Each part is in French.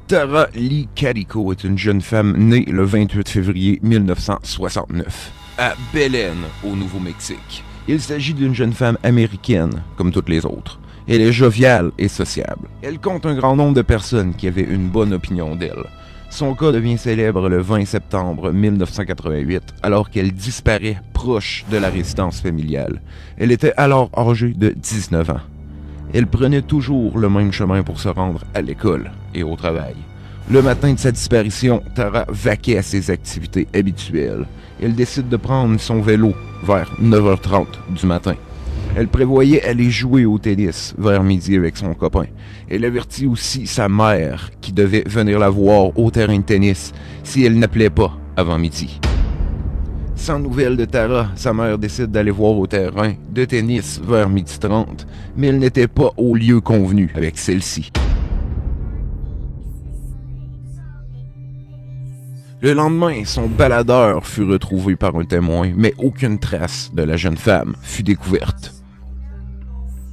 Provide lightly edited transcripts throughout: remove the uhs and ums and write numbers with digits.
Tara Lee Calico est une jeune femme née le 28 février 1969 à Belen, au Nouveau-Mexique. Il s'agit d'une jeune femme américaine, comme toutes les autres. Elle est joviale et sociable. Elle compte un grand nombre de personnes qui avaient une bonne opinion d'elle. Son cas devient célèbre le 20 septembre 1988, alors qu'elle disparaît proche de la résidence familiale. Elle était alors âgée de 19 ans. Elle prenait toujours le même chemin pour se rendre à l'école et au travail. Le matin de sa disparition, Tara vaquait à ses activités habituelles. Elle décide de prendre son vélo vers 9h30 du matin. Elle prévoyait aller jouer au tennis vers midi avec son copain. Elle avertit aussi sa mère qui devait venir la voir au terrain de tennis si elle n'appelait pas avant midi. Sans nouvelles de Tara, sa mère décide d'aller voir au terrain de tennis vers 12h30, mais elle n'était pas au lieu convenu avec celle-ci. Le lendemain, son baladeur fut retrouvé par un témoin, mais aucune trace de la jeune femme fut découverte.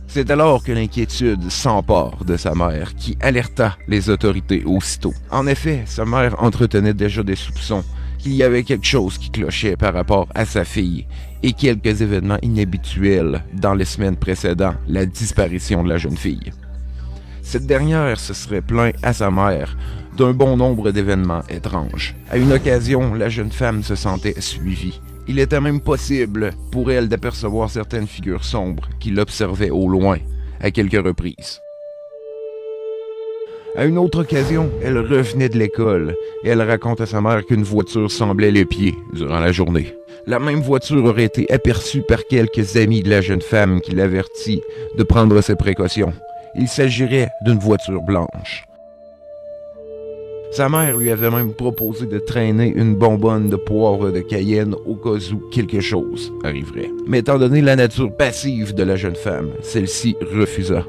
C'est alors que l'inquiétude s'empare de sa mère, qui alerta les autorités aussitôt. En effet, sa mère entretenait déjà des soupçons qu'il y avait quelque chose qui clochait par rapport à sa fille et quelques événements inhabituels dans les semaines précédant la disparition de la jeune fille. Cette dernière se serait plaint à sa mère d'un bon nombre d'événements étranges. À une occasion, la jeune femme se sentait suivie. Il était même possible pour elle d'apercevoir certaines figures sombres qui l'observaient au loin, à quelques reprises. À une autre occasion, elle revenait de l'école et elle raconte à sa mère qu'une voiture semblait l'épier durant la journée. La même voiture aurait été aperçue par quelques amis de la jeune femme qui l'avertit de prendre ses précautions. Il s'agirait d'une voiture blanche. Sa mère lui avait même proposé de traîner une bonbonne de poivre de Cayenne au cas où quelque chose arriverait. Mais étant donné la nature passive de la jeune femme, celle-ci refusa.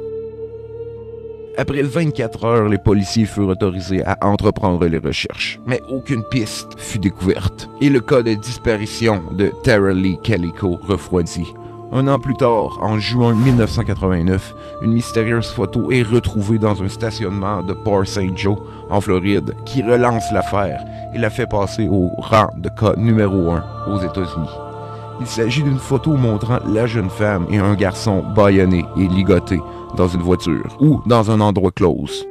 Après 24 heures, les policiers furent autorisés à entreprendre les recherches, mais aucune piste fut découverte. Et le cas de disparition de Tara Lee Calico refroidit. Un an plus tard, en juin 1989, une mystérieuse photo est retrouvée dans un stationnement de Port St. Joe, en Floride, qui relance l'affaire et la fait passer au rang de cas numéro 1 aux États-Unis. Il s'agit d'une photo montrant la jeune femme et un garçon bâillonnés et ligotés dans une voiture ou dans un endroit close.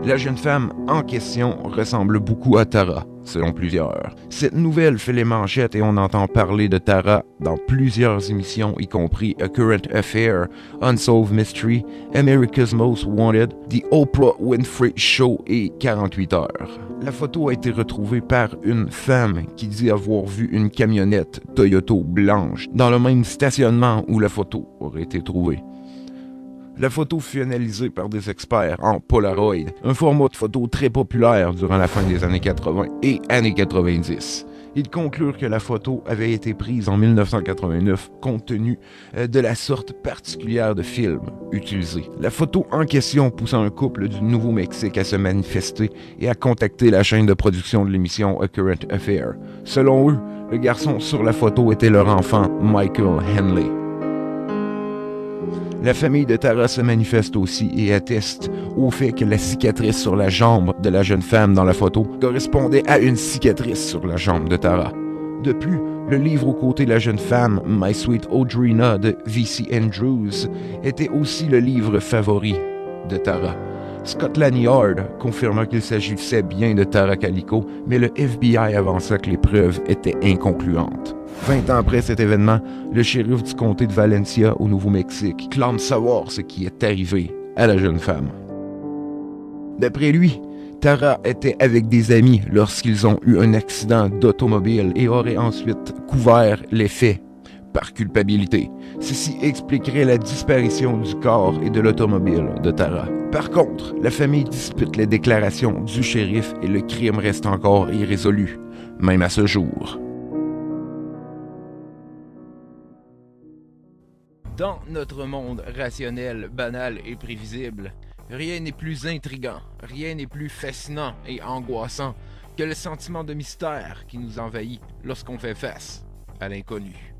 La jeune femme en question ressemble beaucoup à Tara, selon plusieurs. Cette nouvelle fait les manchettes et on entend parler de Tara dans plusieurs émissions, y compris A Current Affair, Unsolved Mystery, America's Most Wanted, The Oprah Winfrey Show et 48 heures. La photo a été retrouvée par une femme qui dit avoir vu une camionnette Toyota blanche dans le même stationnement où la photo aurait été trouvée. La photo fut analysée par des experts en Polaroid, un format de photo très populaire durant la fin des années 80 et années 90. Ils conclurent que la photo avait été prise en 1989 compte tenu de la sorte particulière de film utilisée. La photo en question poussa un couple du Nouveau-Mexique à se manifester et à contacter la chaîne de production de l'émission A Current Affair. Selon eux, le garçon sur la photo était leur enfant Michael Henley. La famille de Tara se manifeste aussi et atteste au fait que la cicatrice sur la jambe de la jeune femme dans la photo correspondait à une cicatrice sur la jambe de Tara. De plus, le livre aux côtés de la jeune femme, My Sweet Audrina de V.C. Andrews, était aussi le livre favori de Tara. Scotland Yard confirma qu'il s'agissait bien de Tara Calico, mais le FBI avança que les preuves étaient inconcluantes. 20 ans après cet événement, le shérif du comté de Valencia au Nouveau-Mexique clame savoir ce qui est arrivé à la jeune femme. D'après lui, Tara était avec des amis lorsqu'ils ont eu un accident d'automobile et aurait ensuite couvert les faits par culpabilité. Ceci expliquerait la disparition du corps et de l'automobile de Tara. Par contre, la famille dispute les déclarations du shérif et le crime reste encore irrésolu, même à ce jour. Dans notre monde rationnel, banal et prévisible, rien n'est plus intriguant, rien n'est plus fascinant et angoissant que le sentiment de mystère qui nous envahit lorsqu'on fait face à l'inconnu.